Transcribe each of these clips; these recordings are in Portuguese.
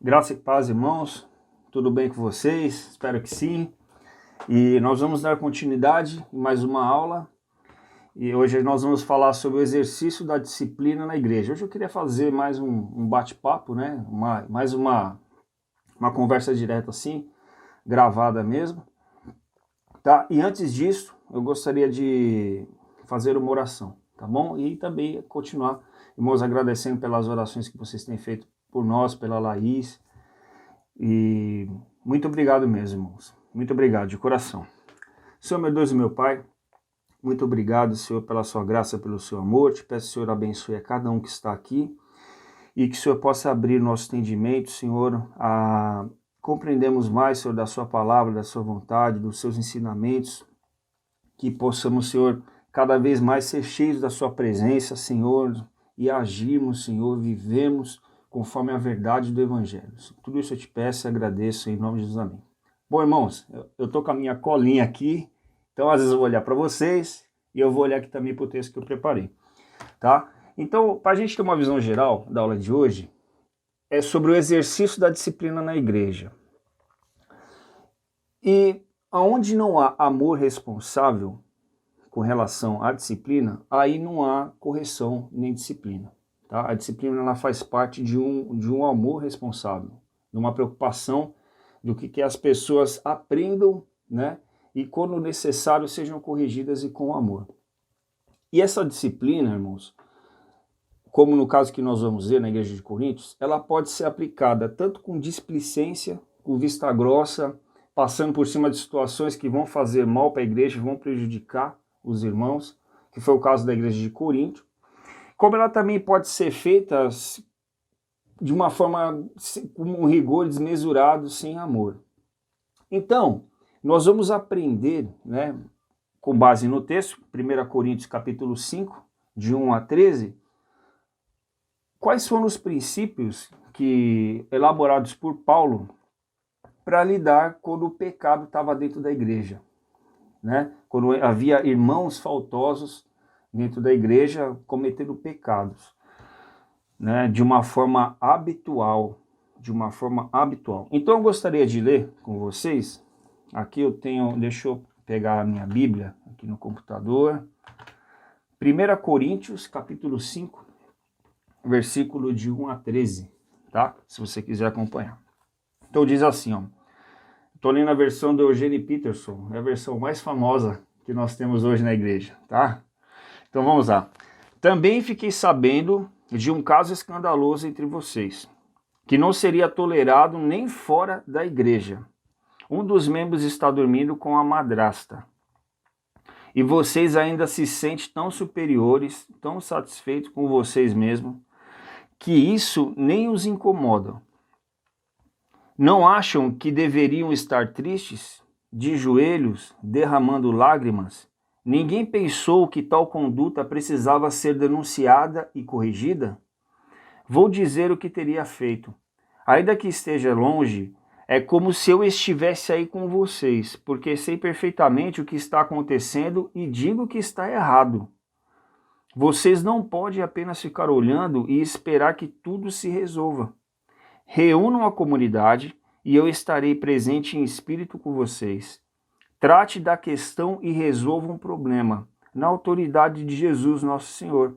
Graça e paz, irmãos. Tudo bem com vocês? Espero que sim. E nós vamos dar continuidade em mais uma aula. E hoje nós vamos falar sobre o exercício da disciplina na igreja. Hoje eu queria fazer mais um bate-papo, né? Mais uma conversa direta assim, gravada mesmo. Tá? E antes disso, eu gostaria de fazer uma oração, tá bom? E também continuar, irmãos, agradecendo pelas orações que vocês têm feito por nós, pela Laís. E muito obrigado mesmo, irmãos. Muito obrigado, de coração. Senhor, meu Deus e meu Pai, muito obrigado, Senhor, pela sua graça, pelo seu amor. Te peço, Senhor, abençoe a cada um que está aqui e que o Senhor possa abrir nosso entendimento, Senhor, a compreendermos mais, Senhor, da sua palavra, da sua vontade, dos seus ensinamentos, que possamos, Senhor, cada vez mais ser cheios da sua presença, Senhor, e agirmos, Senhor, vivemos conforme a verdade do Evangelho. Tudo isso eu te peço e agradeço em nome de Jesus, amém. Bom, irmãos, eu tô com a minha colinha aqui, então às vezes eu vou olhar para vocês e eu vou olhar aqui também para o texto que eu preparei, tá? Então, para a gente ter uma visão geral da aula de hoje, é sobre o exercício da disciplina na igreja. E aonde não há amor responsável com relação à disciplina, aí não há correção nem disciplina. Tá? A disciplina ela faz parte de um amor responsável, de uma preocupação do que as pessoas aprendam, né? E quando necessário sejam corrigidas e com amor. E essa disciplina, irmãos, como no caso que nós vamos ver na igreja de Coríntios, ela pode ser aplicada tanto com displicência, com vista grossa, passando por cima de situações que vão fazer mal para a igreja, vão prejudicar os irmãos, que foi o caso da igreja de Corinto, como ela também pode ser feita de uma forma com um rigor desmesurado, sem amor. Então, nós vamos aprender, né, com base no texto, 1 Coríntios capítulo 5, de 1 a 13, quais foram os princípios elaborados por Paulo para lidar quando o pecado estava dentro da igreja, né? Quando havia irmãos faltosos dentro da igreja cometendo pecados, né? De uma forma habitual, Então eu gostaria de ler com vocês, aqui eu tenho, deixa eu pegar a minha Bíblia aqui no computador, 1 Coríntios capítulo 5, versículo de 1 a 13, tá? Se você quiser acompanhar. Então diz assim, ó. Estou lendo a versão do Eugene Peterson, é a versão mais famosa que nós temos hoje na igreja, tá? Então vamos lá. Também fiquei sabendo de um caso escandaloso entre vocês, que não seria tolerado nem fora da igreja. Um dos membros está dormindo com a madrasta. E vocês ainda se sentem tão superiores, tão satisfeitos com vocês mesmos, que isso nem os incomoda. Não acham que deveriam estar tristes, de joelhos, derramando lágrimas? Ninguém pensou que tal conduta precisava ser denunciada e corrigida? Vou dizer o que teria feito. Ainda que esteja longe, é como se eu estivesse aí com vocês, porque sei perfeitamente o que está acontecendo e digo que está errado. Vocês não podem apenas ficar olhando e esperar que tudo se resolva. Reúnam a comunidade e eu estarei presente em espírito com vocês. Trate da questão e resolva um problema, na autoridade de Jesus, nosso Senhor,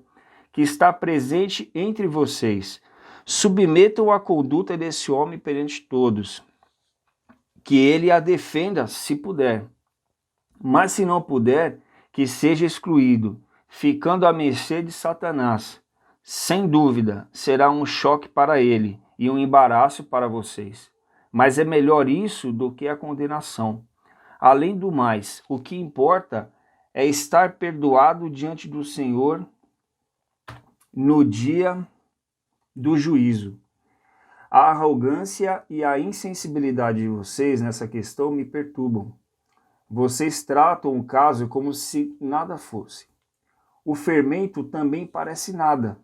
que está presente entre vocês. Submetam a conduta desse homem perante todos, que ele a defenda se puder. Mas se não puder, que seja excluído, ficando à mercê de Satanás. Sem dúvida, será um choque para ele e um embaraço para vocês. Mas é melhor isso do que a condenação. Além do mais, o que importa é estar perdoado diante do Senhor no dia do juízo. A arrogância e a insensibilidade de vocês nessa questão me perturbam. Vocês tratam o caso como se nada fosse. O fermento também parece nada,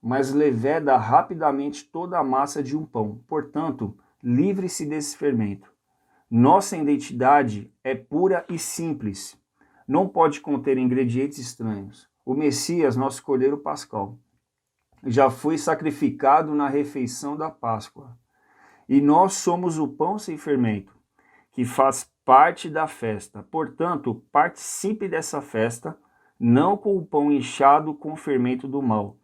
mas leveda rapidamente toda a massa de um pão. Portanto, livre-se desse fermento. Nossa identidade é pura e simples. Não pode conter ingredientes estranhos. O Messias, nosso Cordeiro Pascal, já foi sacrificado na refeição da Páscoa. e nós somos o pão sem fermento, que faz parte da festa. Portanto, participe dessa festa, não com o pão inchado com o fermento do mal,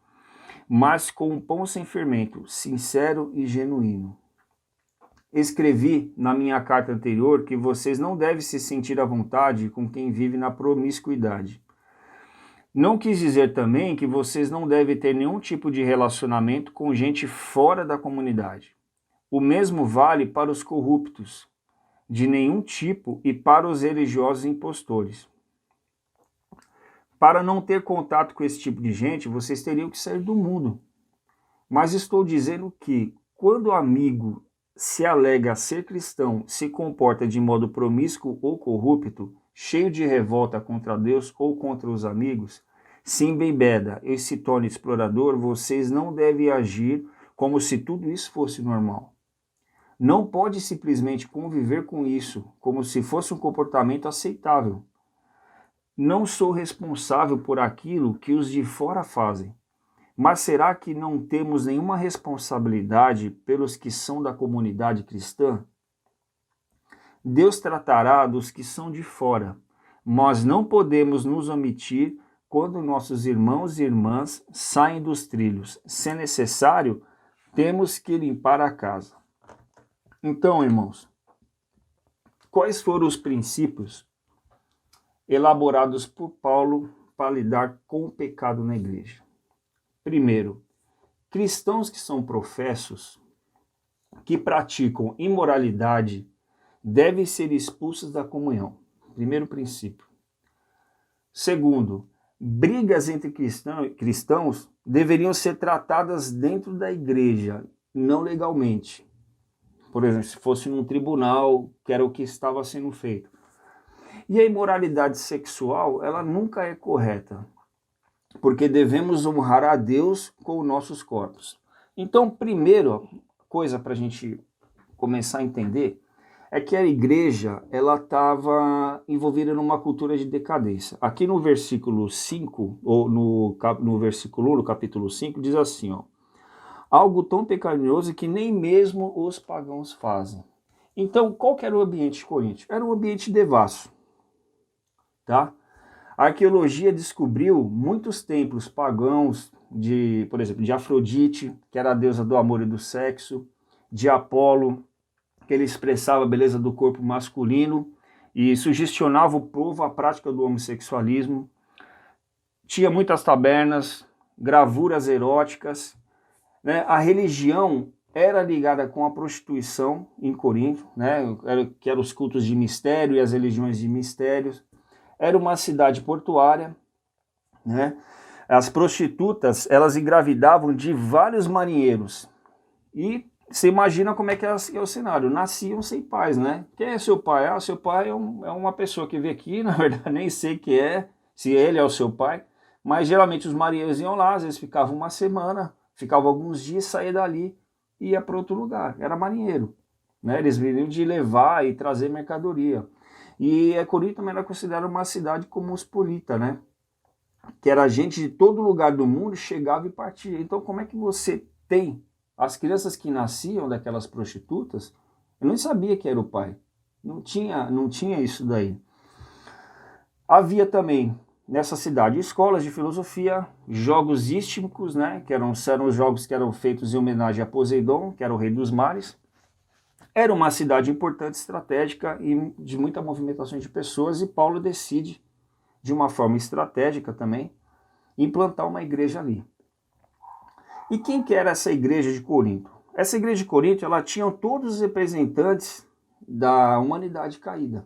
mas com o pão sem fermento, sincero e genuíno. Escrevi na minha carta anterior que vocês não devem se sentir à vontade com quem vive na promiscuidade. Não quis dizer também que vocês não devem ter nenhum tipo de relacionamento com gente fora da comunidade. O mesmo vale para os corruptos, de nenhum tipo, e para os religiosos impostores. Para não ter contato com esse tipo de gente, vocês teriam que sair do mundo. Mas estou dizendo que, quando o amigo se alega ser cristão, se comporta de modo promíscuo ou corrupto, cheio de revolta contra Deus ou contra os amigos, se embebeda e se torna explorador, vocês não devem agir como se tudo isso fosse normal. Não pode simplesmente conviver com isso como se fosse um comportamento aceitável. Não sou responsável por aquilo que os de fora fazem. Mas será que não temos nenhuma responsabilidade pelos que são da comunidade cristã? Deus tratará dos que são de fora, mas não podemos nos omitir quando nossos irmãos e irmãs saem dos trilhos. Se necessário, temos que limpar a casa. Então, irmãos, quais foram os princípios elaborados por Paulo para lidar com o pecado na igreja? Primeiro, cristãos que são professos, que praticam imoralidade, devem ser expulsos da comunhão. Primeiro princípio. Segundo, brigas entre cristãos deveriam ser tratadas dentro da igreja, não legalmente. Por exemplo, se fosse num tribunal, que era o que estava sendo feito. E a imoralidade sexual, ela nunca é correta, porque devemos honrar a Deus com os nossos corpos. Então, primeiro coisa para a gente começar a entender é que a igreja ela estava envolvida numa cultura de decadência. Aqui no versículo 5, ou no versículo 1, no capítulo 5, diz assim, ó, algo tão pecaminoso que nem mesmo os pagãos fazem. Então, qual que era o ambiente de Corinto? Era um ambiente devasso, tá? A arqueologia descobriu muitos templos pagãos, por exemplo, de Afrodite, que era a deusa do amor e do sexo, de Apolo, que ele expressava a beleza do corpo masculino e sugestionava o povo à prática do homossexualismo. Tinha muitas tabernas, gravuras eróticas, né? A religião era ligada com a prostituição em Corinto, né? Que eram os cultos de mistério e as religiões de mistérios. Era uma cidade portuária, né? As prostitutas, elas engravidavam de vários marinheiros. E você imagina como é que é o cenário. Nasciam sem pais, né? Quem é seu pai? Ah, seu pai é uma pessoa que veio aqui, na verdade nem sei quem é, se ele é o seu pai. Mas geralmente os marinheiros iam lá, às vezes ficavam uma semana, ficavam alguns dias, saía dali e ia para outro lugar. Era marinheiro, né? Eles viriam de levar e trazer mercadoria. E Corinto também era considerada uma cidade cosmopolita, né? Que era gente de todo lugar do mundo, chegava e partia. Então como é que você tem as crianças que nasciam daquelas prostitutas? Eu nem sabia que era o pai. Não tinha isso daí. Havia também nessa cidade escolas de filosofia, jogos istmicos, né? Que eram os jogos que eram feitos em homenagem a Poseidon, que era o rei dos mares. Era uma cidade importante, estratégica e de muita movimentação de pessoas, e Paulo decide, de uma forma estratégica também, implantar uma igreja ali. E quem que era essa igreja de Corinto? Essa igreja de Corinto, ela tinha todos os representantes da humanidade caída,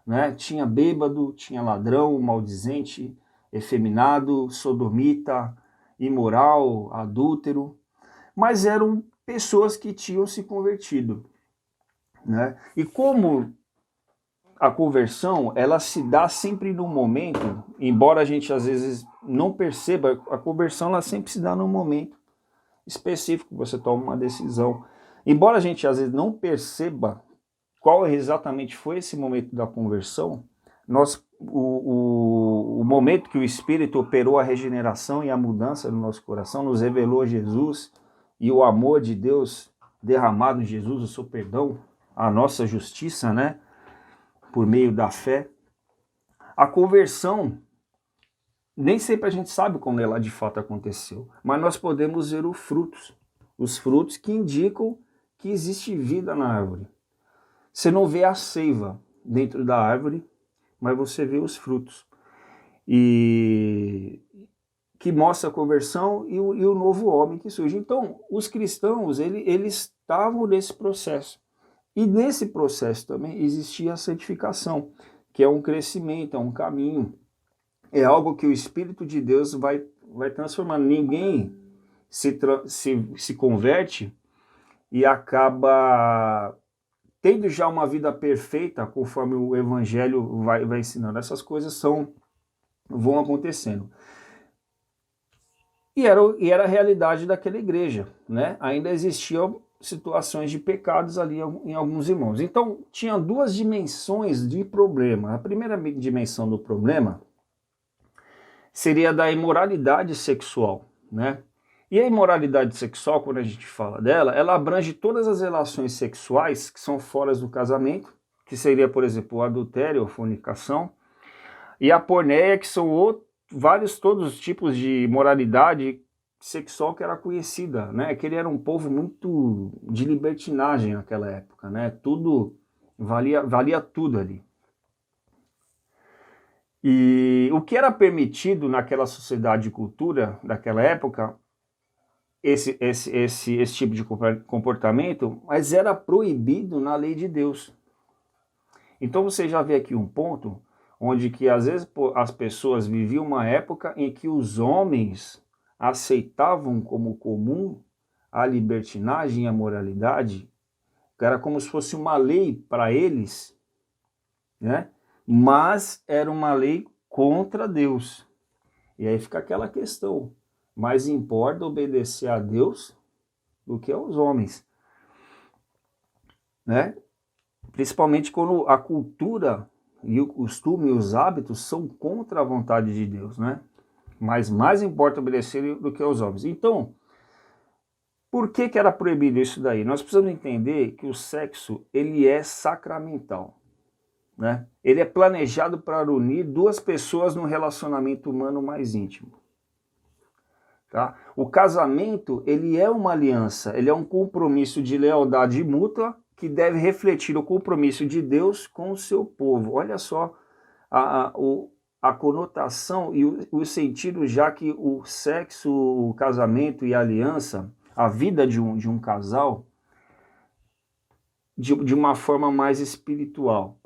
né? Tinha bêbado, tinha ladrão, maldizente, efeminado, sodomita, imoral, adúltero, mas eram pessoas que tinham se convertido, né? E como a conversão, ela se dá sempre num momento, embora a gente às vezes não perceba, a conversão ela sempre se dá num momento específico, você toma uma decisão. Embora a gente às vezes não perceba qual exatamente foi esse momento da conversão, o momento que o Espírito operou a regeneração e a mudança no nosso coração, nos revelou Jesus e o amor de Deus derramado em Jesus, o seu perdão, a nossa justiça, né? Por meio da fé. A conversão, nem sempre a gente sabe como ela de fato aconteceu, mas nós podemos ver os frutos que indicam que existe vida na árvore. Você não vê a seiva dentro da árvore, mas você vê os frutos. E que mostra a conversão e o novo homem que surge. Então, os cristãos, eles estavam nesse processo. E nesse processo também existia a santificação, que é um crescimento, é um caminho. É algo que o Espírito de Deus vai transformando. Ninguém se converte e acaba tendo já uma vida perfeita, conforme o Evangelho vai ensinando. Essas coisas vão acontecendo. E era a realidade daquela igreja, né? Ainda existiam situações de pecados ali em alguns irmãos. Então, tinha duas dimensões de problema. A primeira dimensão do problema seria da imoralidade sexual, né? E a imoralidade sexual, quando a gente fala dela, ela abrange todas as relações sexuais que são fora do casamento, que seria, por exemplo, o adultério, a fornicação, e a porneia, que são todos os tipos de moralidade sexual que era conhecida, né? Que ele era um povo muito de libertinagem naquela época, né? Tudo valia tudo ali. E o que era permitido naquela sociedade e cultura daquela época, esse tipo de comportamento, mas era proibido na lei de Deus. Então você já vê aqui um ponto onde que às vezes as pessoas viviam uma época em que os homens aceitavam como comum a libertinagem e a moralidade, que era como se fosse uma lei para eles, né? Mas era uma lei contra Deus. E aí fica aquela questão, mais importa obedecer a Deus do que aos homens, né? Principalmente quando a cultura e o costume e os hábitos são contra a vontade de Deus, né? Mas mais importa obedecer do que aos homens. Então, por que era proibido isso daí? Nós precisamos entender que o sexo, ele é sacramental, né? Ele é planejado para unir duas pessoas num relacionamento humano mais íntimo. Tá? O casamento, ele é uma aliança, ele é um compromisso de lealdade mútua que deve refletir o compromisso de Deus com o seu povo. Olha só a conotação e o sentido, já que o sexo, o casamento e a aliança, a vida de um casal, de uma forma mais espiritual.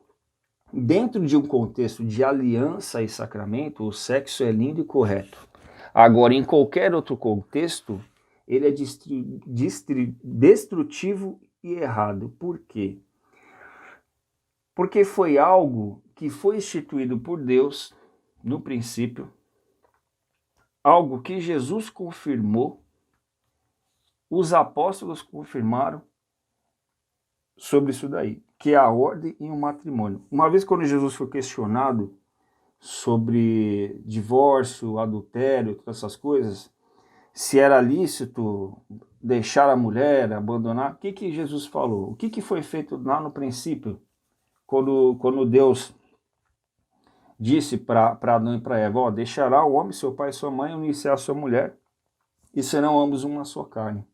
Dentro de um contexto de aliança e sacramento, o sexo é lindo e correto. Agora, em qualquer outro contexto, ele é destrutivo e errado. Por quê? Porque foi algo que foi instituído por Deus no princípio, algo que Jesus confirmou, os apóstolos confirmaram sobre isso daí, que é a ordem e o matrimônio. Uma vez quando Jesus foi questionado sobre divórcio, adultério, todas essas coisas, se era lícito deixar a mulher, abandonar, o que Jesus falou? O que foi feito lá no princípio, quando Deus disse para Adão e para Eva, ó, deixará o homem, seu pai e sua mãe, unir-se à sua mulher, e serão ambos uma só carne.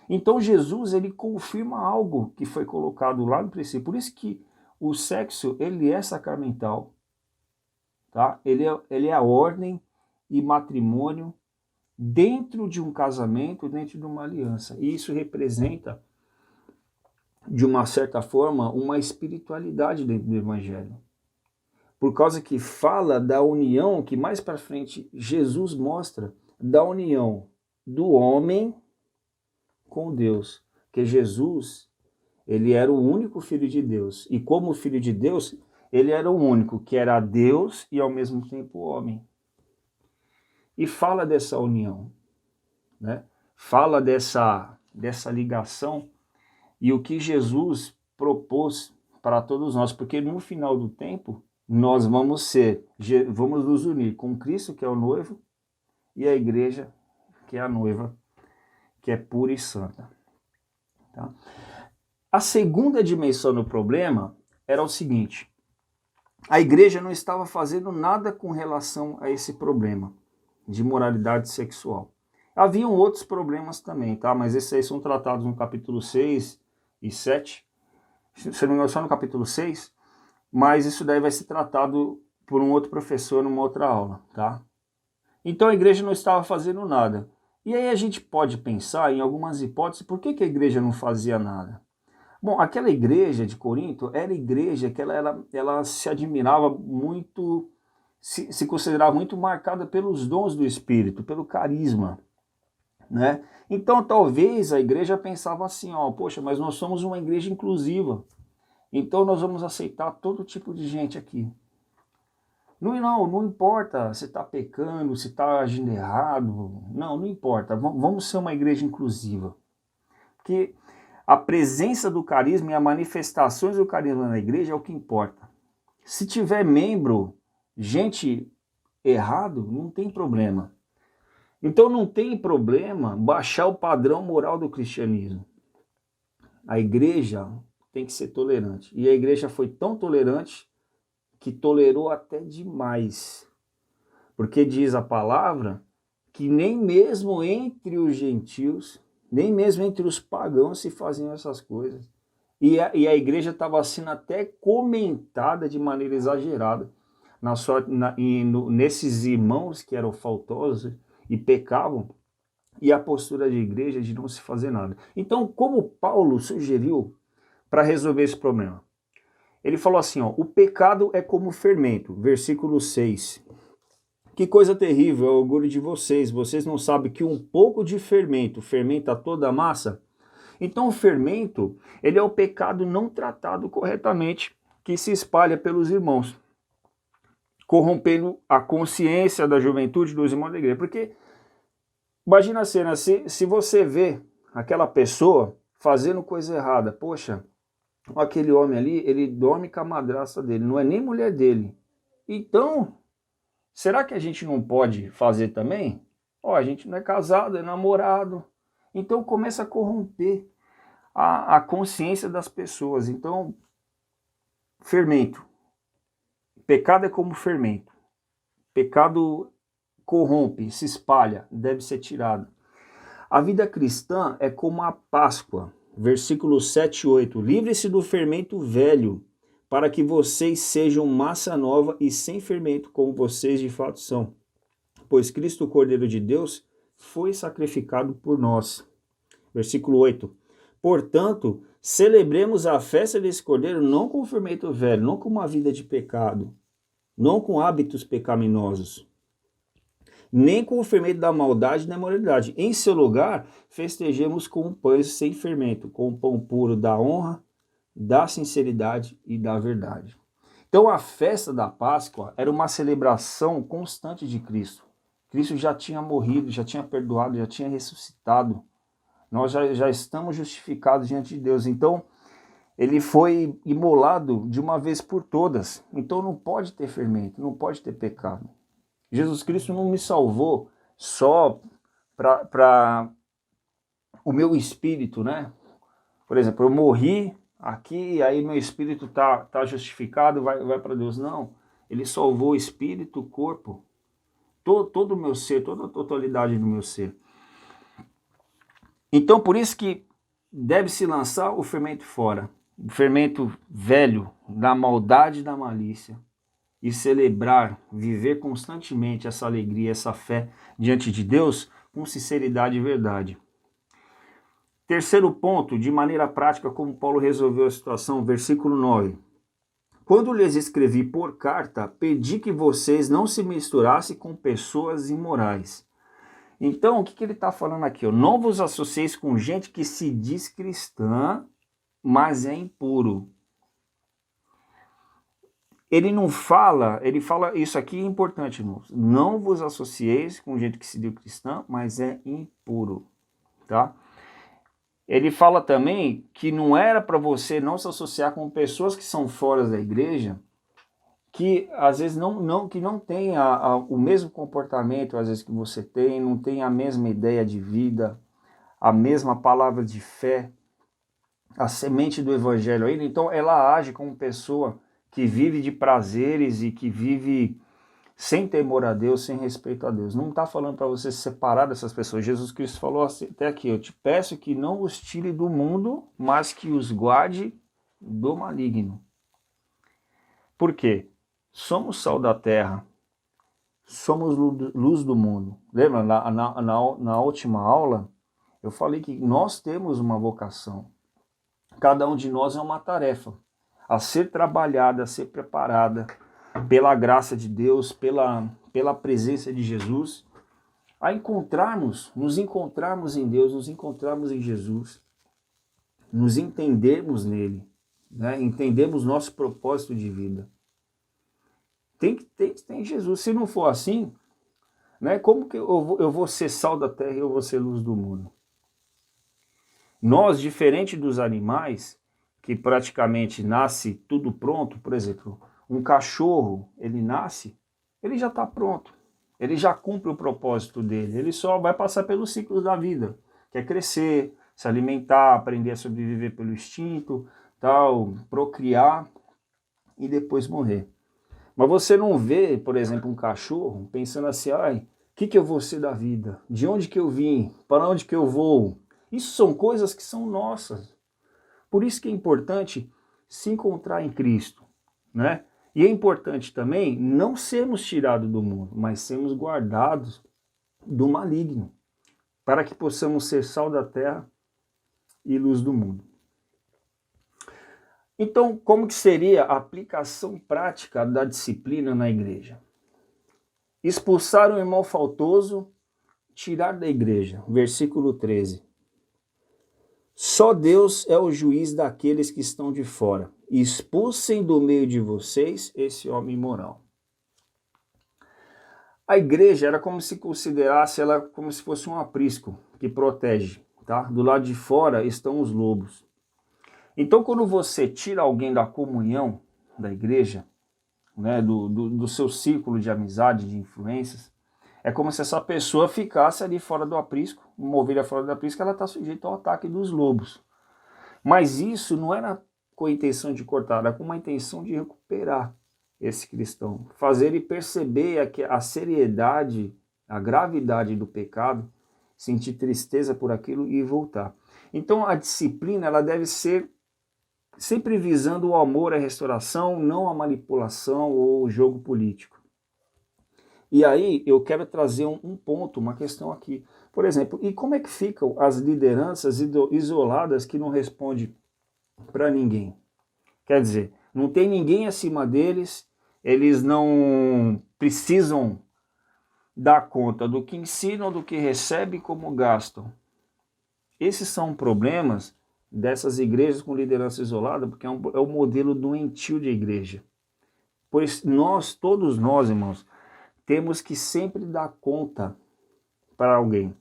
Então Jesus, ele confirma algo que foi colocado lá no princípio. Por isso que o sexo, ele é sacramental. Tá? Ele é a ordem e matrimônio dentro de um casamento, dentro de uma aliança. E isso representa, de uma certa forma, uma espiritualidade dentro do Evangelho. Por causa que fala da união, que mais para frente Jesus mostra, da união do homem com Deus. Que Jesus, ele era o único Filho de Deus. E como Filho de Deus, ele era o único que era Deus e ao mesmo tempo homem. E fala dessa união, né? Fala dessa ligação e o que Jesus propôs para todos nós, porque no final do tempo nós vamos nos unir com Cristo, que é o noivo, e a igreja, que é a noiva, que é pura e santa. tá? A segunda dimensão do problema era o seguinte: a igreja não estava fazendo nada com relação a esse problema de moralidade sexual. Haviam outros problemas também, tá? Mas esses aí são tratados no capítulo 6 e 7. Se não me engano, só no capítulo 6. Mas isso daí vai ser tratado por um outro professor numa outra aula, tá? Então a igreja não estava fazendo nada. E aí a gente pode pensar em algumas hipóteses, por que a igreja não fazia nada? Bom, aquela igreja de Corinto era igreja que ela se admirava muito, se considerava muito marcada pelos dons do Espírito, pelo carisma, né? Então talvez a igreja pensava assim, ó, poxa, mas nós somos uma igreja inclusiva, então nós vamos aceitar todo tipo de gente aqui. Não importa se está pecando, se está agindo errado, não importa, vamos ser uma igreja inclusiva. Porque a presença do carisma e as manifestações do carisma na igreja é o que importa. Se tiver membro, gente errado, não tem problema. Então não tem problema baixar o padrão moral do cristianismo. A igreja tem que ser tolerante. E a igreja foi tão tolerante que tolerou até demais. Porque diz a palavra que nem mesmo entre os gentios, nem mesmo entre os pagãos se faziam essas coisas. E a igreja estava sendo até comentada de maneira exagerada nesses irmãos que eram faltosos e pecavam, e a postura de igreja de não se fazer nada. Então, como Paulo sugeriu para resolver esse problema? Ele falou assim, ó, o pecado é como fermento, versículo 6. Que coisa terrível é o orgulho de vocês. Vocês não sabem que um pouco de fermento fermenta toda a massa? Então o fermento, ele é o pecado não tratado corretamente que se espalha pelos irmãos, corrompendo a consciência da juventude dos irmãos da igreja. Porque, imagina a cena, se você vê aquela pessoa fazendo coisa errada, poxa, aquele homem ali, ele dorme com a madrasta dele, não é nem mulher dele. Então, será que a gente não pode fazer também? Ó, a gente não é casado, é namorado. Então começa a corromper a consciência das pessoas. Então, fermento. Pecado é como fermento. Pecado corrompe, se espalha, deve ser tirado. A vida cristã é como a Páscoa. Versículos 7 e 8. Livre-se do fermento velho, para que vocês sejam massa nova e sem fermento, como vocês de fato são. Pois Cristo, o Cordeiro de Deus, foi sacrificado por nós. Versículo 8. Portanto, celebremos a festa desse Cordeiro não com fermento velho, não com uma vida de pecado, não com hábitos pecaminosos, nem com o fermento da maldade e da imoralidade. Em seu lugar, festejemos com pães sem fermento, com o pão puro da honra, da sinceridade e da verdade. Então a festa da Páscoa era uma celebração constante de Cristo. Cristo já tinha morrido, já tinha perdoado, já tinha ressuscitado. Nós já estamos justificados diante de Deus. Então ele foi imolado de uma vez por todas. Então não pode ter fermento, não pode ter pecado. Jesus Cristo não me salvou só para o meu espírito, né? Por exemplo, eu morri aqui, aí meu espírito tá justificado, vai para Deus. Não, ele salvou o espírito, o corpo, todo o meu ser, toda a totalidade do meu ser. Então, por isso que deve-se lançar o fermento fora, o fermento velho da maldade e da malícia, e celebrar, viver constantemente essa alegria, essa fé diante de Deus com sinceridade e verdade. Terceiro ponto, de maneira prática, como Paulo resolveu a situação, versículo 9. Quando lhes escrevi por carta, pedi que vocês não se misturassem com pessoas imorais. Então, o que ele está falando aqui? Não vos associeis com gente que se diz cristã, mas é impuro. Ele não fala, ele fala, isso aqui é importante, irmãos. Não vos associeis com gente que se diz cristã, mas é impuro, tá? Ele fala também que não era para você não se associar com pessoas que são fora da igreja, que às vezes que não tem o mesmo comportamento às vezes que você tem, não tem a mesma ideia de vida, a mesma palavra de fé. a semente do evangelho ainda, então ela age como pessoa que vive de prazeres e que vive sem temor a Deus, sem respeito a Deus. Não está falando para você se separar dessas pessoas. Jesus Cristo falou assim, até aqui, eu te peço que não os tire do mundo, mas que os guarde do maligno. Por quê? Somos sal da terra, somos luz do mundo. Lembra, na última aula, eu falei que nós temos uma vocação. Cada um de nós é uma tarefa a ser trabalhada, a ser preparada pela graça de Deus, pela presença de Jesus, a nos encontrarmos em Deus, nos encontrarmos em Jesus, nos entendermos nele, né? Entendemos nosso propósito de vida. Tem Jesus. Se não for assim, né, como que eu vou ser sal da terra e eu vou ser luz do mundo? Nós, diferente dos animais, que praticamente nasce tudo pronto, por exemplo, um cachorro, ele nasce, ele já está pronto, ele já cumpre o propósito dele, ele só vai passar pelos ciclos da vida, que é crescer, se alimentar, aprender a sobreviver pelo instinto, tal, procriar e depois morrer. Mas você não vê, por exemplo, um cachorro pensando assim, ai, o que eu vou ser da vida? De onde que eu vim? Para onde que eu vou? Isso são coisas que são nossas. Por isso que é importante se encontrar em Cristo, né? E é importante também não sermos tirados do mundo, mas sermos guardados do maligno, para que possamos ser sal da terra e luz do mundo. Então, como que seria a aplicação prática da disciplina na igreja? Expulsar o irmão faltoso, tirar da igreja. Versículo 13. Só Deus é o juiz daqueles que estão de fora. Expulsem do meio de vocês esse homem imoral. A igreja era como se considerasse ela como se fosse um aprisco que protege, tá? Do lado de fora estão os lobos. Então, quando você tira alguém da comunhão da igreja, né, do seu círculo de amizade, de influências, é como se essa pessoa ficasse ali fora do aprisco, uma ovelha fora do aprisco, ela está sujeita ao ataque dos lobos. Mas isso não era com a intenção de cortar, era com uma intenção de recuperar esse cristão, fazer ele perceber a seriedade, a gravidade do pecado, sentir tristeza por aquilo e voltar. Então a disciplina ela deve ser sempre visando o amor à restauração, não a manipulação ou o jogo político. E aí eu quero trazer um ponto, uma questão aqui. Por exemplo, e como é que ficam as lideranças isoladas que não respondem para ninguém? Quer dizer, não tem ninguém acima deles, eles não precisam dar conta do que ensinam, do que recebem, como gastam. Esses são problemas dessas igrejas com liderança isolada, porque é o modelo doentio de igreja. Pois todos nós, irmãos, temos que sempre dar conta para alguém.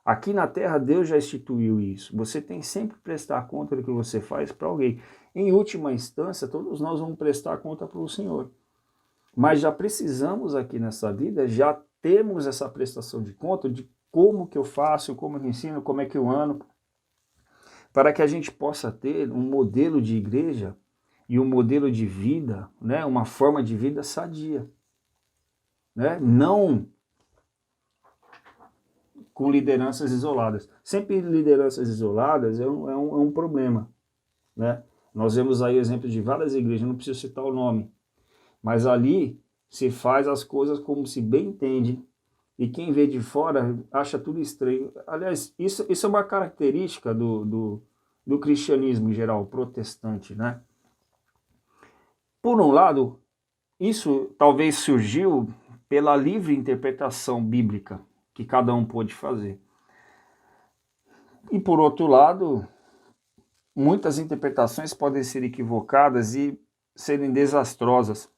Aqui na terra, Deus já instituiu isso. Você tem sempre que prestar conta do que você faz para alguém. Em última instância, todos nós vamos prestar conta para o Senhor. Mas já precisamos aqui nessa vida, já temos essa prestação de conta de como que eu faço, como eu ensino, como é que eu ando, para que a gente possa ter um modelo de igreja e um modelo de vida, né, uma forma de vida sadia. Né? Não com lideranças isoladas. Sempre lideranças isoladas é um problema. Né? Nós vemos aí exemplos de várias igrejas, não preciso citar o nome, mas ali se faz as coisas como se bem entende, e quem vê de fora acha tudo estranho. Aliás, isso é uma característica do cristianismo em geral, protestante. Né? Por um lado, isso talvez surgiu pela livre interpretação bíblica que cada um pôde fazer. E por outro lado, muitas interpretações podem ser equivocadas e serem desastrosas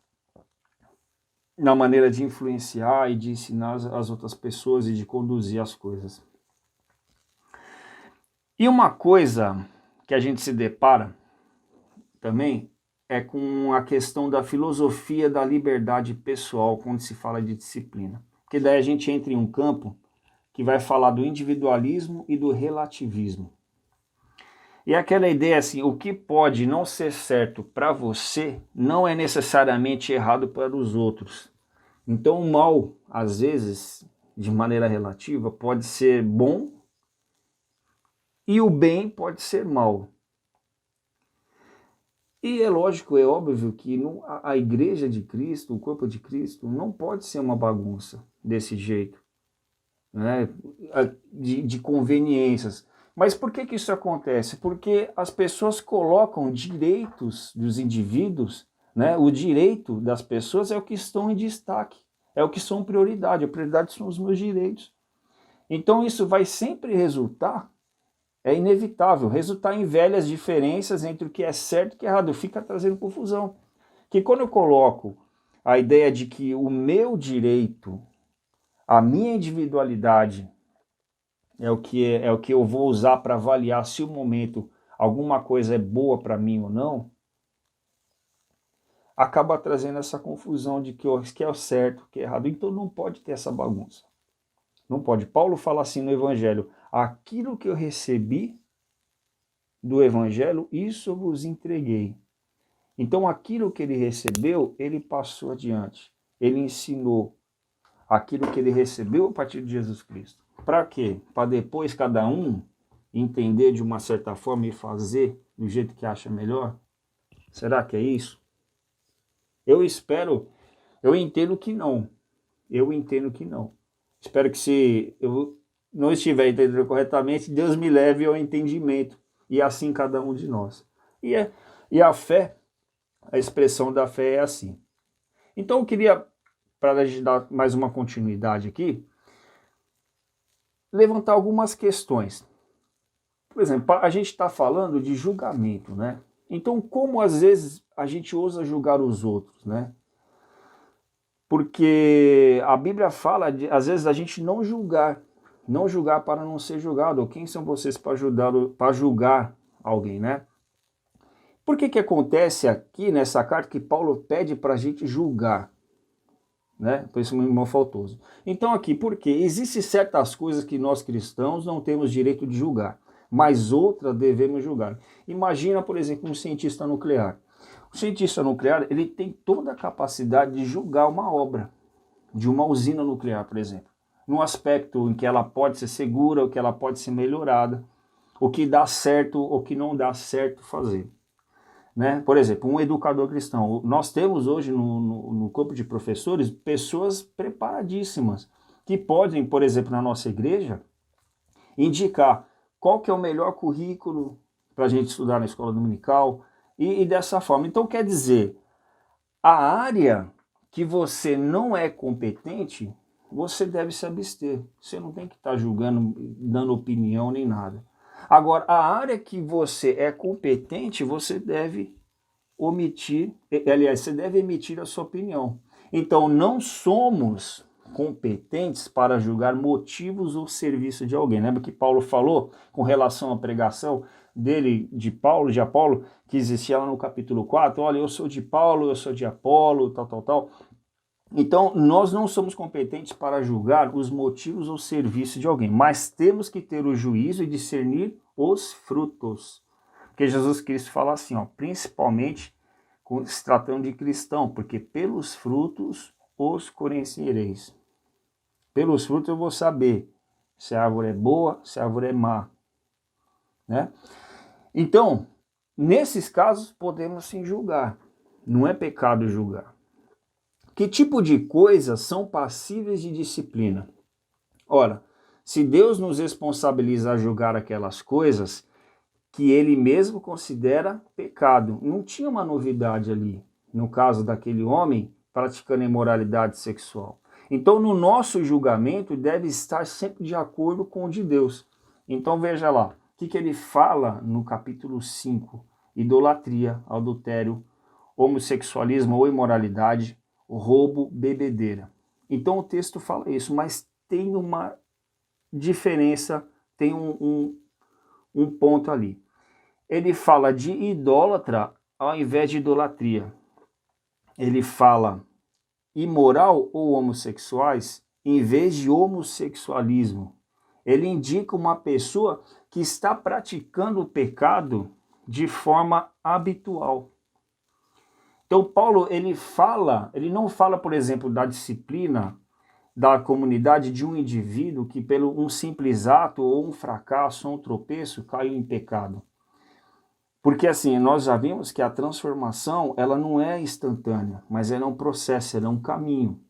na maneira de influenciar e de ensinar as outras pessoas e de conduzir as coisas. E uma coisa que a gente se depara também é com a questão da filosofia da liberdade pessoal quando se fala de disciplina. Porque daí a gente entra em um campo que vai falar do individualismo e do relativismo. E aquela ideia assim, o que pode não ser certo para você, não é necessariamente errado para os outros. Então o mal, às vezes, de maneira relativa, pode ser bom e o bem pode ser mal. E é lógico, é óbvio que a igreja de Cristo, o corpo de Cristo, não pode ser uma bagunça desse jeito, né? De conveniências. Mas por que isso acontece? Porque as pessoas colocam direitos dos indivíduos, né? O direito das pessoas é o que estão em destaque, é o que são prioridade. A prioridade são os meus direitos. Então isso vai sempre resultar, é inevitável, resultar em velhas diferenças entre o que é certo e o que é errado. Fica trazendo confusão. Que quando eu coloco a ideia de que o meu direito, a minha individualidade é o que eu vou usar para avaliar se o momento alguma coisa é boa para mim ou não, acaba trazendo essa confusão de que é o certo, o que é errado. Então não pode ter essa bagunça. Não pode. Paulo fala assim no Evangelho: aquilo que eu recebi do Evangelho, isso eu vos entreguei. Então aquilo que ele recebeu, ele passou adiante. Ele ensinou aquilo que ele recebeu a partir de Jesus Cristo. Para quê? Para depois cada um entender de uma certa forma e fazer do jeito que acha melhor? Será que é isso? Eu entendo que não. Eu entendo que não. Espero que, se eu não estiver entendendo corretamente, Deus me leve ao entendimento. E assim cada um de nós. E a fé, a expressão da fé é assim. Então eu queria, para a gente dar mais uma continuidade aqui, levantar algumas questões. Por exemplo, a gente está falando de julgamento, né? Então, como às vezes a gente ousa julgar os outros, né? Porque a Bíblia fala, às vezes, a gente não julgar para não ser julgado. Ou quem são vocês para julgar alguém, né? Por que acontece aqui nessa carta que Paulo pede para a gente julgar? Né? Por isso meu irmão faltoso. Então aqui, porque existem certas coisas que nós cristãos não temos direito de julgar, mas outras devemos julgar. Imagina, por exemplo, um cientista nuclear. O cientista nuclear, ele tem toda a capacidade de julgar uma obra de uma usina nuclear, por exemplo, no aspecto em que ela pode ser segura, o que ela pode ser melhorada, o que dá certo, o que não dá certo fazer. Né? Por exemplo, um educador cristão. Nós temos hoje no corpo de professores pessoas preparadíssimas que podem, por exemplo, na nossa igreja, indicar qual que é o melhor currículo para a gente estudar na escola dominical e dessa forma. Então, quer dizer, a área que você não é competente, você deve se abster. Você não tem que estar julgando, dando opinião nem nada. Agora, a área que você é competente, você deve omitir, aliás, você deve emitir a sua opinião. Então, não somos competentes para julgar motivos ou serviço de alguém. Lembra que Paulo falou com relação à pregação dele, de Apolo, que existia lá no capítulo 4, olha, eu sou de Paulo, eu sou de Apolo, tal. Então, nós não somos competentes para julgar os motivos ou serviço de alguém, mas temos que ter o juízo e discernir os frutos. Porque Jesus Cristo fala assim, ó, principalmente se tratando de cristão, porque pelos frutos os conhecereis. Pelos frutos eu vou saber se a árvore é boa, se a árvore é má. Né? Então, nesses casos, podemos sim julgar. Não é pecado julgar. Que tipo de coisas são passíveis de disciplina? Ora, se Deus nos responsabiliza a julgar aquelas coisas que ele mesmo considera pecado, não tinha uma novidade ali, no caso daquele homem praticando imoralidade sexual. Então, no nosso julgamento, deve estar sempre de acordo com o de Deus. Então, veja lá, o que ele fala no capítulo 5? Idolatria, adultério, homossexualismo ou imoralidade, roubo, bebedeira. Então o texto fala isso, mas tem uma diferença, tem um ponto ali. Ele fala de idólatra ao invés de idolatria. Ele fala imoral ou homossexuais em vez de homossexualismo. Ele indica uma pessoa que está praticando o pecado de forma habitual. Então Paulo, ele não fala, por exemplo, da disciplina da comunidade de um indivíduo que pelo um simples ato ou um fracasso ou um tropeço caiu em pecado. Porque assim, nós já vimos que a transformação, ela não é instantânea, mas ela é um processo, ela é um caminho.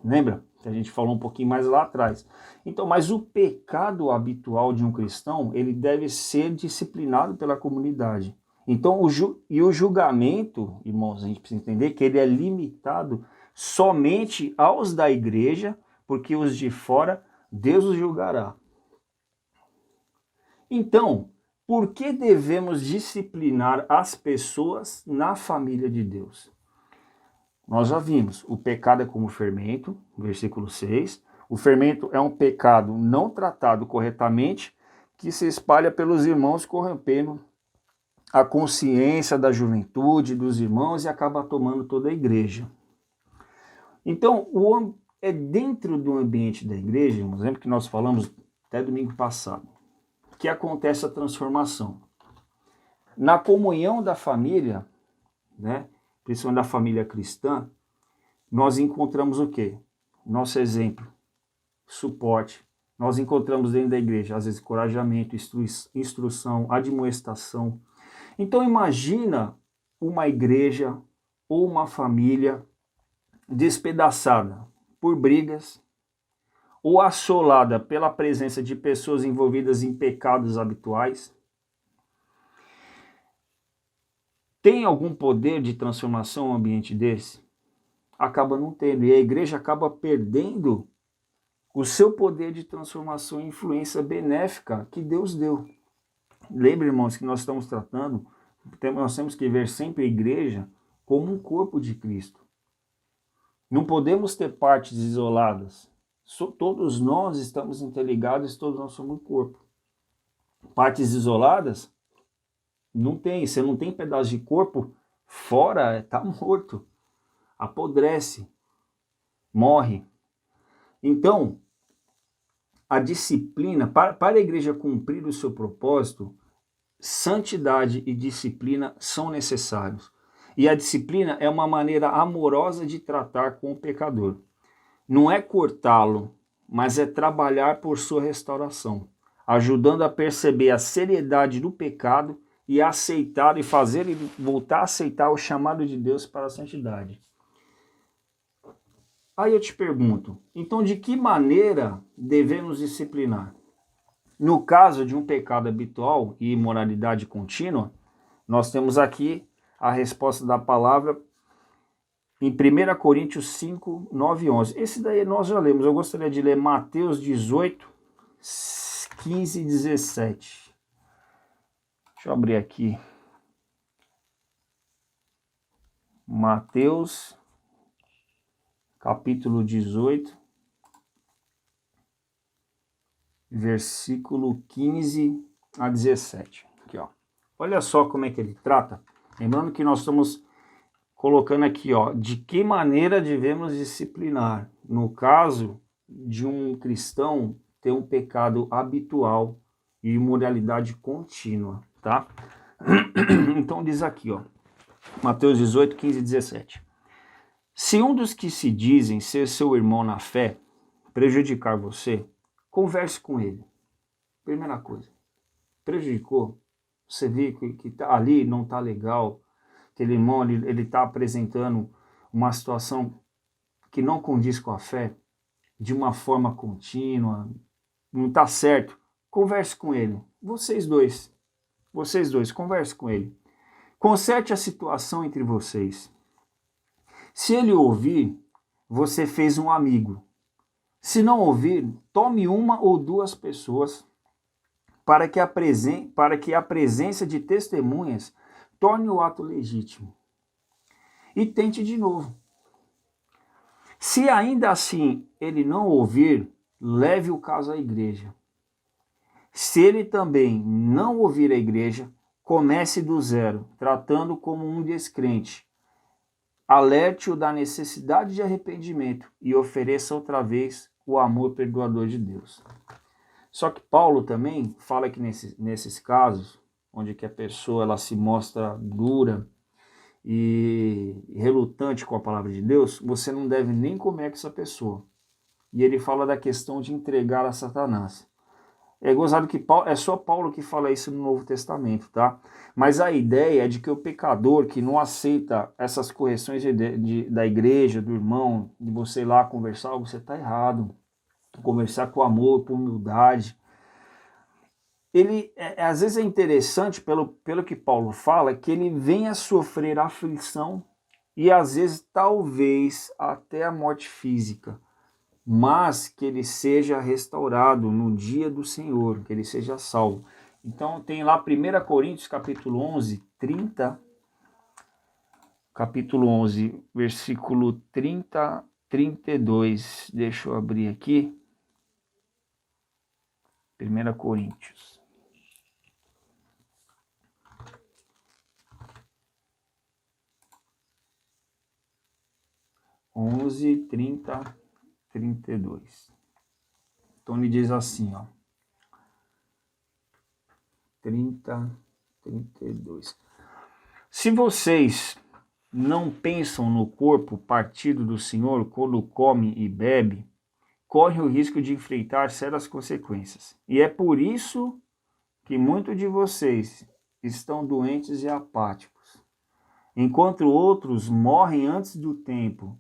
Lembra? Que a gente falou um pouquinho mais lá atrás. Então, mas o pecado habitual de um cristão, ele deve ser disciplinado pela comunidade. Então, o julgamento, irmãos, a gente precisa entender que ele é limitado somente aos da igreja, porque os de fora, Deus os julgará. Então, por que devemos disciplinar as pessoas na família de Deus? Nós já vimos, o pecado é como fermento, versículo 6. O fermento é um pecado não tratado corretamente, que se espalha pelos irmãos, corrompendo a consciência da juventude, dos irmãos, e acaba tomando toda a igreja. Então, é dentro do ambiente da igreja, um exemplo que nós falamos até domingo passado, que acontece a transformação. Na comunhão da família, né, principalmente da família cristã, nós encontramos o quê? Nosso exemplo, suporte. Nós encontramos dentro da igreja, às vezes, encorajamento, instrução, admoestação. Então imagina uma igreja ou uma família despedaçada por brigas ou assolada pela presença de pessoas envolvidas em pecados habituais. Tem algum poder de transformação um ambiente desse? Acaba não tendo. E a igreja acaba perdendo o seu poder de transformação e influência benéfica que Deus deu. Lembre, irmãos, que nós estamos tratando, nós temos que ver sempre a igreja como um corpo de Cristo. Não podemos ter partes isoladas. Todos nós estamos interligados, todos nós somos um corpo. Partes isoladas? Não tem. Você não tem pedaço de corpo fora, está morto. Apodrece. Morre. Então, a disciplina, para a igreja cumprir o seu propósito, santidade e disciplina são necessários. E a disciplina é uma maneira amorosa de tratar com o pecador. Não é cortá-lo, mas é trabalhar por sua restauração, ajudando a perceber a seriedade do pecado e aceitar e fazer ele voltar a aceitar o chamado de Deus para a santidade. Aí eu te pergunto, então de que maneira devemos disciplinar? No caso de um pecado habitual e imoralidade contínua, nós temos aqui a resposta da palavra em 1 Coríntios 5, 9 e 11. Esse daí nós já lemos, eu gostaria de ler Mateus 18, 15 e 17. Deixa eu abrir aqui. Mateus, capítulo 18, versículo 15 a 17. Aqui, ó. Olha só como é que ele trata. Lembrando que nós estamos colocando aqui, ó, de que maneira devemos disciplinar. No caso de um cristão ter um pecado habitual e imoralidade contínua, tá? Então diz aqui, ó, Mateus 18, 15 e 17. Se um dos que se dizem ser seu irmão na fé prejudicar você, converse com ele. Primeira coisa. Prejudicou? Você vê que tá ali não está legal. Aquele irmão ele está apresentando uma situação que não condiz com a fé, de uma forma contínua, não está certo. Converse com ele. Vocês dois, converse com ele. Conserte a situação entre vocês. Se ele ouvir, você fez um amigo. Se não ouvir, tome uma ou duas pessoas para que a presença de testemunhas torne o ato legítimo. E tente de novo. Se ainda assim ele não ouvir, leve o caso à igreja. Se ele também não ouvir a igreja, comece do zero, tratando como um descrente. Alerte-o da necessidade de arrependimento e ofereça outra vez o amor perdoador de Deus. Só que Paulo também fala que nesses casos, onde que a pessoa ela se mostra dura e relutante com a palavra de Deus, você não deve nem comer com essa pessoa. E ele fala da questão de entregar a Satanás. É gozado que é só Paulo que fala isso no Novo Testamento, tá? Mas a ideia é de que o pecador que não aceita essas correções da igreja, do irmão, de você ir lá conversar, você está errado. Conversar com amor, com humildade. Ele, às vezes é interessante, pelo que Paulo fala, que ele venha sofrer aflição e às vezes talvez até a morte física, mas que ele seja restaurado no dia do Senhor, que ele seja salvo. Então tem lá 1 Coríntios capítulo 11, 30, capítulo 11, versículo 30, 32, deixa eu abrir aqui, 1 Coríntios. Onze, 30, 32. Então ele diz assim, ó. 30, 32. Se vocês não pensam no corpo partido do Senhor quando come e bebe, corre o risco de enfrentar sérias consequências. E é por isso que muitos de vocês estão doentes e apáticos, enquanto outros morrem antes do tempo.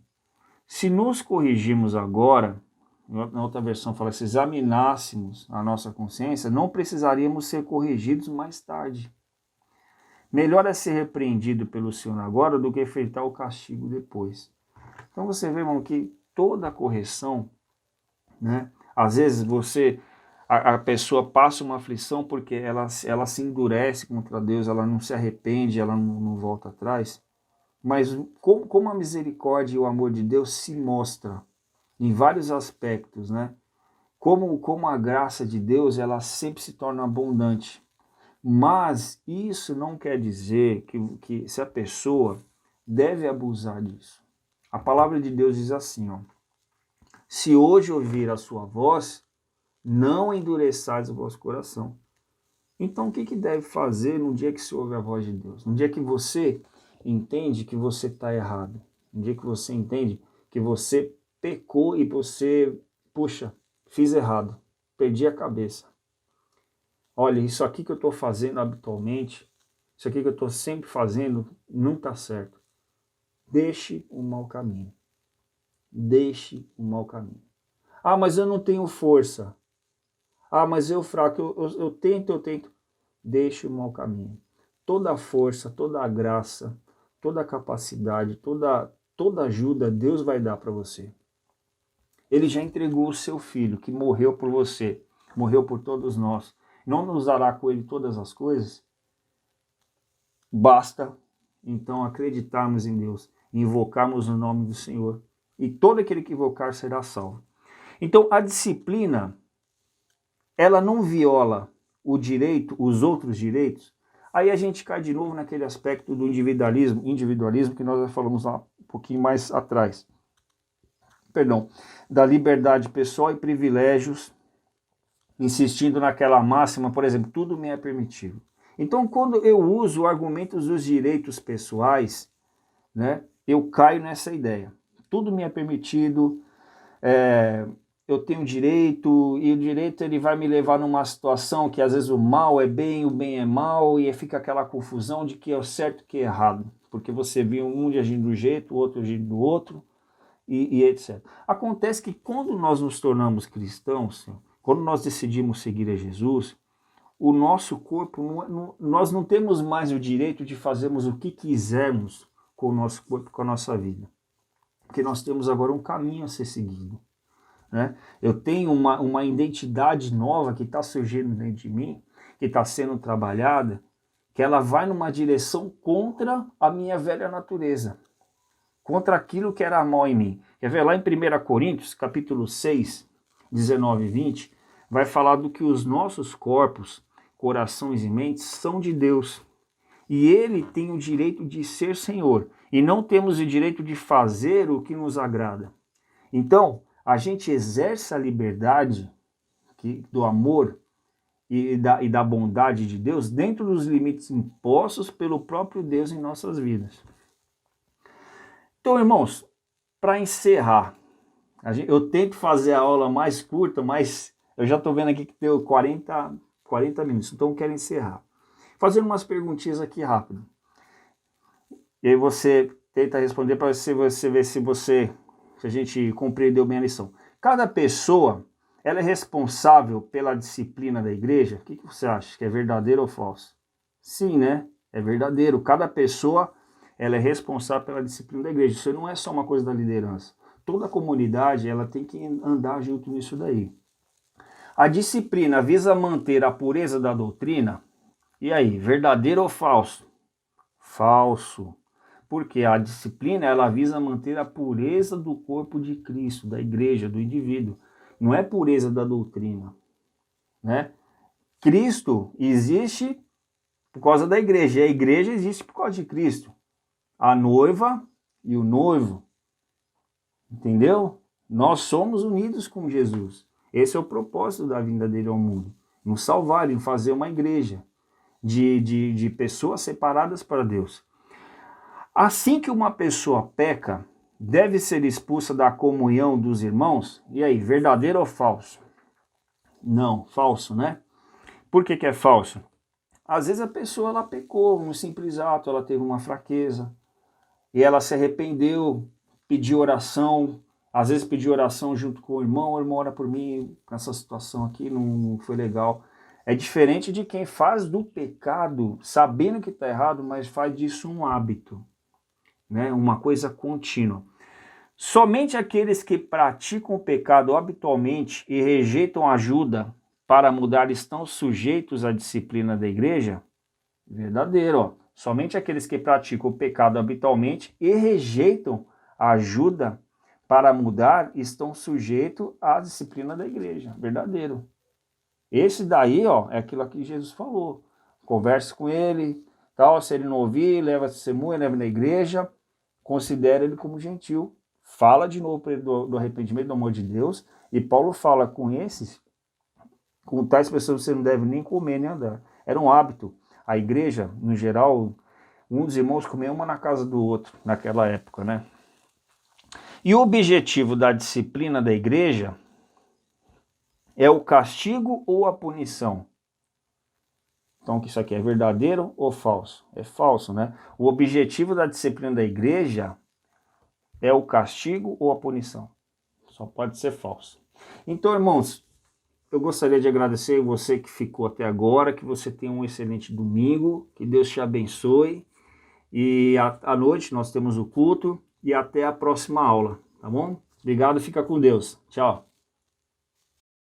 Se nos corrigirmos agora, na outra versão fala, se examinássemos a nossa consciência, não precisaríamos ser corrigidos mais tarde. Melhor é ser repreendido pelo Senhor agora do que enfrentar o castigo depois. Então você vê, irmão, que toda correção, né? Às vezes a pessoa passa uma aflição porque ela se endurece contra Deus, ela não se arrepende, ela não volta atrás. Mas como a misericórdia e o amor de Deus se mostra em vários aspectos, né? Como a graça de Deus, ela sempre se torna abundante. Mas isso não quer dizer que se a pessoa deve abusar disso. A palavra de Deus diz assim, ó. Se hoje ouvir a sua voz, não endureçais o vosso coração. Então o que deve fazer no dia que se ouve a voz de Deus? No dia que você entende que você está errado. No dia que você entende que você pecou e você, puxa, fiz errado, perdi a cabeça. Olha, isso aqui que eu estou fazendo habitualmente, isso aqui que eu estou sempre fazendo, não está certo. Deixe o mau caminho. Deixe o mau caminho. Ah, mas eu não tenho força. Ah, mas eu fraco, eu tento. Deixe o mau caminho. Toda a força, toda a graça, toda a capacidade, toda ajuda Deus vai dar para você. Ele já entregou o seu filho, que morreu por você, morreu por todos nós. Não nos dará com ele todas as coisas? Basta, então, acreditarmos em Deus, invocarmos o nome do Senhor. E todo aquele que invocar será salvo. Então, a disciplina, ela não viola o direito, os outros direitos. Aí a gente cai de novo naquele aspecto do individualismo que nós já falamos lá um pouquinho mais atrás. Perdão, da liberdade pessoal e privilégios, insistindo naquela máxima, por exemplo, tudo me é permitido. Então, quando eu uso argumentos dos direitos pessoais, né, eu caio nessa ideia. Tudo me é permitido, eu tenho direito, e o direito ele vai me levar numa situação que às vezes o mal é bem, o bem é mal, e fica aquela confusão de que é o certo e que é errado. Porque você viu um agindo do jeito, o outro agindo do outro, e etc. Acontece que quando nós nos tornamos cristãos, quando nós decidimos seguir a Jesus, o nosso corpo, nós não temos mais o direito de fazermos o que quisermos com o nosso corpo, com a nossa vida. Porque nós temos agora um caminho a ser seguido. Né? Eu tenho uma identidade nova que está surgindo dentro de mim, que está sendo trabalhada, que ela vai numa direção contra a minha velha natureza, contra aquilo que era mal em mim. Quer ver? Lá em 1 Coríntios, capítulo 6, 19 e 20, vai falar do que os nossos corpos, corações e mentes são de Deus. E ele tem o direito de ser Senhor. E não temos o direito de fazer o que nos agrada. Então, a gente exerce a liberdade do amor e da bondade de Deus dentro dos limites impostos pelo próprio Deus em nossas vidas. Então, irmãos, para encerrar, eu tento fazer a aula mais curta, mas eu já estou vendo aqui que deu 40 minutos, então eu quero encerrar. Fazendo umas perguntinhas aqui rápido. E aí você tenta responder para você ver se a gente compreendeu bem a lição. Cada pessoa, ela é responsável pela disciplina da igreja? O que você acha? Que é verdadeiro ou falso? Sim, né? É verdadeiro. Cada pessoa, ela é responsável pela disciplina da igreja. Isso não é só uma coisa da liderança. Toda a comunidade, ela tem que andar junto nisso daí. A disciplina visa manter a pureza da doutrina? E aí, verdadeiro ou falso? Falso. Porque a disciplina, ela visa manter a pureza do corpo de Cristo, da igreja, do indivíduo. Não é pureza da doutrina, né? Cristo existe por causa da igreja, e a igreja existe por causa de Cristo. A noiva e o noivo, entendeu? Nós somos unidos com Jesus. Esse é o propósito da vinda dele ao mundo. Nos salvar, em fazer uma igreja de pessoas separadas para Deus. Assim que uma pessoa peca, deve ser expulsa da comunhão dos irmãos? E aí, verdadeiro ou falso? Não, falso, né? Por que é falso? Às vezes a pessoa ela pecou, um simples ato, ela teve uma fraqueza, e ela se arrependeu, pediu oração, às vezes pediu oração junto com o irmão ora por mim, nessa situação aqui não foi legal. É diferente de quem faz do pecado, sabendo que está errado, mas faz disso um hábito, né? Uma coisa contínua. Somente aqueles que praticam o pecado habitualmente e rejeitam ajuda para mudar estão sujeitos à disciplina da igreja? Verdadeiro, ó. Somente aqueles que praticam o pecado habitualmente e rejeitam ajuda para mudar estão sujeitos à disciplina da igreja. Verdadeiro. Esse daí, ó, é aquilo que Jesus falou. Converse com ele, tal, se ele não ouvir, leva a testemunha, leva na igreja, considera ele como gentil. Fala de novo para ele do arrependimento, do amor de Deus. E Paulo fala com tais pessoas você não deve nem comer nem andar. Era um hábito. A igreja, no geral, um dos irmãos comia uma na casa do outro, naquela época, né? E o objetivo da disciplina da igreja é o castigo ou a punição? Então, isso aqui é verdadeiro ou falso? É falso, né? O objetivo da disciplina da igreja é o castigo ou a punição? Só pode ser falso. Então, irmãos, eu gostaria de agradecer você que ficou até agora, que você tenha um excelente domingo, que Deus te abençoe. E à noite nós temos o culto e até a próxima aula, tá bom? Obrigado, fica com Deus. Tchau.